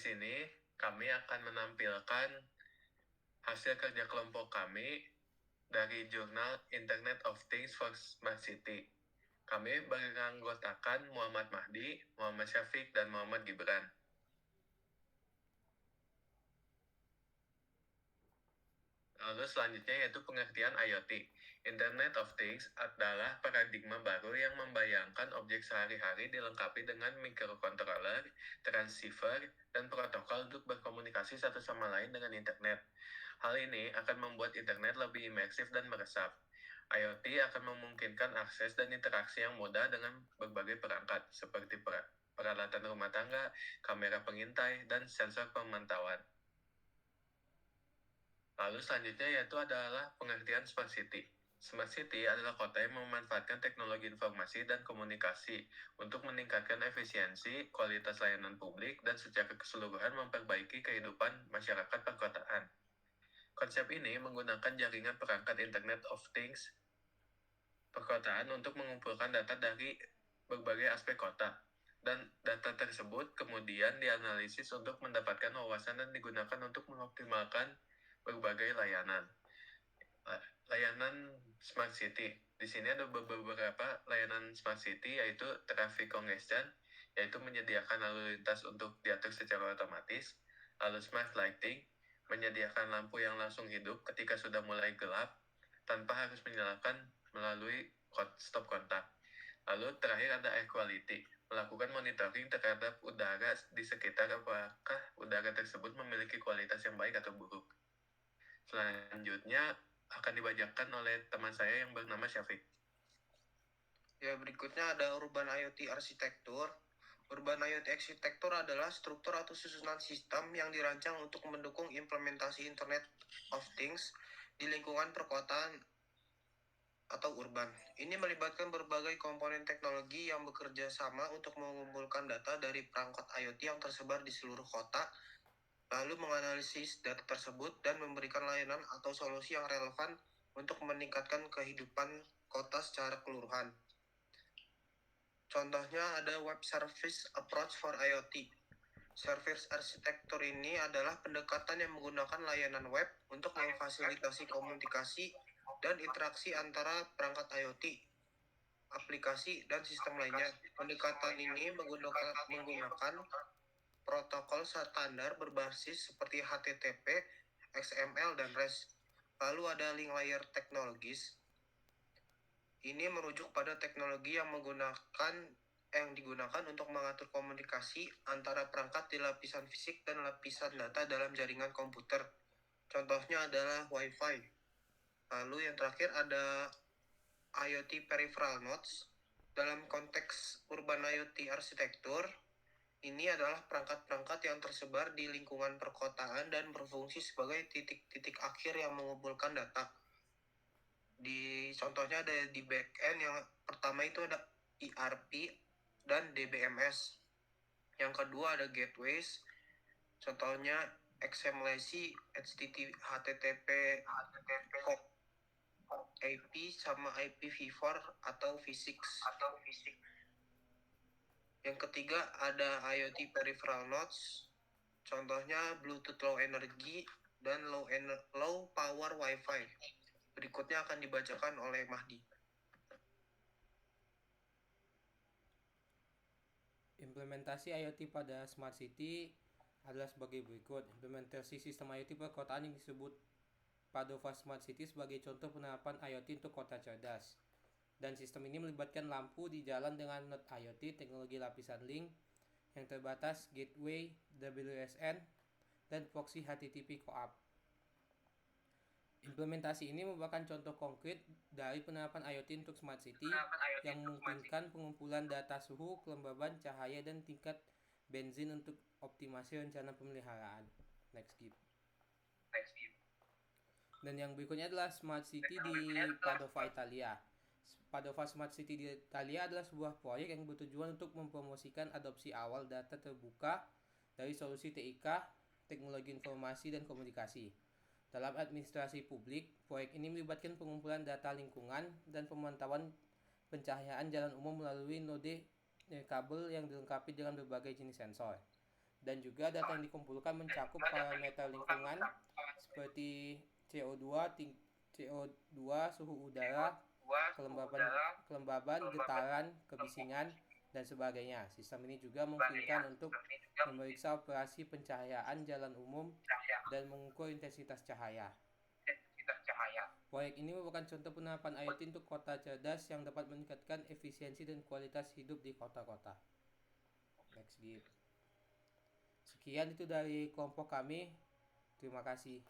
sini kami akan menampilkan hasil kerja kelompok kami dari jurnal Internet of Things for Smart City. Kami beranggotakan Muhammad Mahdi, Muhammad Syafiq, dan Muhammad Gibran. Lalu selanjutnya yaitu pengertian IoT. Internet of Things adalah paradigma baru yang membayangkan objek sehari-hari dilengkapi dengan microcontroller, transceiver, dan protokol untuk berkomunikasi satu sama lain dengan internet. Hal ini akan membuat internet lebih imersif dan meresap. IoT akan memungkinkan akses dan interaksi yang mudah dengan berbagai perangkat, seperti peralatan rumah tangga, kamera pengintai, dan sensor pemantauan. Lalu selanjutnya yaitu adalah pengertian Smart City. Smart City adalah kota yang memanfaatkan teknologi informasi dan komunikasi untuk meningkatkan efisiensi, kualitas layanan publik, dan secara keseluruhan memperbaiki kehidupan masyarakat perkotaan. Konsep ini menggunakan jaringan perangkat Internet of Things perkotaan untuk mengumpulkan data dari berbagai aspek kota. Dan data tersebut kemudian dianalisis untuk mendapatkan wawasan dan digunakan untuk mengoptimalkan berbagai layanan. Layanan Smart City. Di sini ada beberapa layanan Smart City, yaitu traffic congestion, yaitu menyediakan lalu lintas untuk diatur secara otomatis. Lalu Smart Lighting, menyediakan lampu yang langsung hidup ketika sudah mulai gelap, tanpa harus menyalakan melalui stop kontak. Lalu terakhir ada Air Quality, melakukan monitoring terhadap udara di sekitar apakah udara tersebut memiliki kualitas yang baik atau buruk. Selanjutnya akan dibacakan oleh teman saya yang bernama Syafiq. Ya, berikutnya ada Urban IoT Arsitektur. Urban IoT Arsitektur adalah struktur atau susunan sistem yang dirancang untuk mendukung implementasi Internet of Things di lingkungan perkotaan atau urban. Ini melibatkan berbagai komponen teknologi yang bekerja sama untuk mengumpulkan data dari perangkat IoT yang tersebar di seluruh kota, lalu menganalisis data tersebut dan memberikan layanan atau solusi yang relevan untuk meningkatkan kehidupan kota secara keseluruhan. Contohnya ada Web Service Approach for IoT. Service arsitektur ini adalah pendekatan yang menggunakan layanan web untuk memfasilitasi komunikasi dan interaksi antara perangkat IoT, aplikasi, dan sistem lainnya. Pendekatan ini menggunakan protokol standar berbasis seperti HTTP, XML, dan REST. Lalu ada link layer technologies. Ini merujuk pada teknologi yang digunakan untuk mengatur komunikasi antara perangkat di lapisan fisik dan lapisan data dalam jaringan komputer. Contohnya adalah Wi-Fi. Lalu yang terakhir ada IoT Peripheral Nodes. Dalam konteks Urban IoT Arsitektur, ini adalah perangkat-perangkat yang tersebar di lingkungan perkotaan dan berfungsi sebagai titik-titik akhir yang mengumpulkan data. Contohnya ada di backend, yang pertama itu ada ERP dan DBMS. Yang kedua ada gateways, contohnya XMLC, HTTP, IP sama IPv4 atau V6. Yang ketiga ada IoT Peripheral Nodes, contohnya Bluetooth Low Energy dan Low Power Wi-Fi. Berikutnya akan dibacakan oleh Mahdi. Implementasi IoT pada Smart City adalah sebagai berikut. Implementasi sistem IoT perkotaan yang disebut Padova Smart City sebagai contoh penerapan IoT untuk kota cerdas. Dan sistem ini melibatkan lampu di jalan dengan node IoT, teknologi lapisan link yang terbatas, gateway, WSN, dan proxy HTTP co-op. Implementasi ini merupakan contoh konkret dari penerapan IoT untuk Smart City yang memungkinkan pengumpulan data suhu, kelembaban, cahaya, dan tingkat benzin untuk optimasi rencana pemeliharaan. Next skip. Dan yang berikutnya adalah Smart City di Padova, Italia. Padova Smart City di Italia adalah sebuah proyek yang bertujuan untuk mempromosikan adopsi awal data terbuka dari solusi TIK, teknologi informasi dan komunikasi. Dalam administrasi publik, proyek ini melibatkan pengumpulan data lingkungan dan pemantauan pencahayaan jalan umum melalui node kabel yang dilengkapi dengan berbagai jenis sensor. Dan juga data yang dikumpulkan mencakup parameter lingkungan seperti CO2, suhu udara, kelembaban, getaran, kebisingan, dan sebagainya. Sistem ini juga memungkinkan untuk memeriksa operasi pencahayaan jalan umum dan mengukur intensitas cahaya. Proyek ini merupakan contoh penerapan IoT untuk kota cerdas yang dapat meningkatkan efisiensi dan kualitas hidup di kota-kota. Next, Sekian itu dari kelompok kami. Terima kasih.